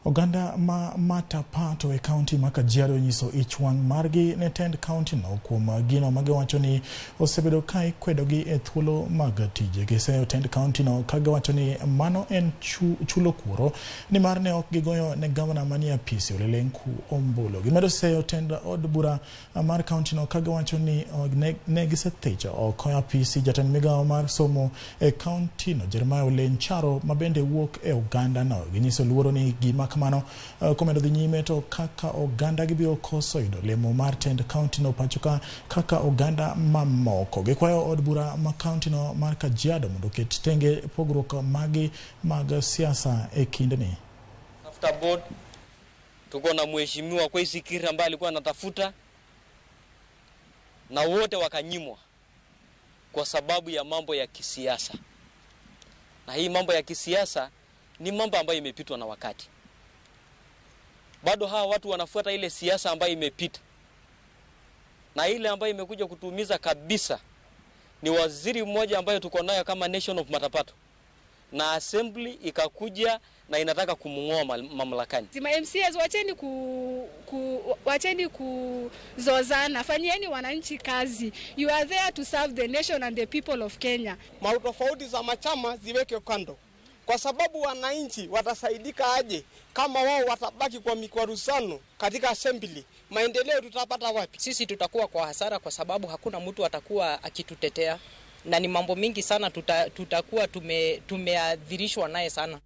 Oganda ma Matapato e kaonti ma Kajiado nyiso ich wang' margi ne tend kaonti no kuom gino magiwacho ni osebedo ka ikwedogi e thuolo mag tije. Giseyo tend kaonti no kagiwacho ni mano en chulo kuoro nimar ne ok gigoyo ne gavana manie apisi Ole Lenku ombulu. Gimedo seyo tend od bura mar kaonti no kagiwacho ni ne gisethecho oko apisi jatend migawo mar somo e kaonti no Ole Lenku mabende wuok e Oganda no. Ginyiso luoro ni gima kamano komedo dhi nyime to kaka Oganda gibiro koso yudo lemo mar tend kaonti no pachoka kaka Oganda mamoko. Gikwayo od bura ma kaonti no mar Kajiado mondo ket tenge pogruok magi mag siasa e kindni. After board tuko na mheshimiwa kwa isikiri ambaye alikuwa anatafuta na wote wakanyimwa kwa sababu ya mambo ya kisiasa. Na hii mambo ya kisiasa ni mambo ambayo imepitwa na wakati. Bado hawa watu wanafuata ile siasa ambayo imepita. Na ile ambayo imekuja kutumiza kabisa ni waziri mmoja ambaye tuko nayo kama Nation of Matapato. Na assembly ikakuja na inataka kumng'oa mamlakani. Sima MCAs wacheni kuzozana, fanyieni wananchi kazi. You are there to serve the nation and the people of Kenya. Mautofauti za machama ziweke kando. Kwa sababu wananchi watasaidika aje kama wao watabaki kwa mikwaruzano katika assembly? Maendeleo tutapata wapi? Sisi tutakuwa kwa hasara kwa sababu hakuna mtu atakuwa akitutetea na ni mambo mingi sana tutakuwa tumeadhirishwa naye sana.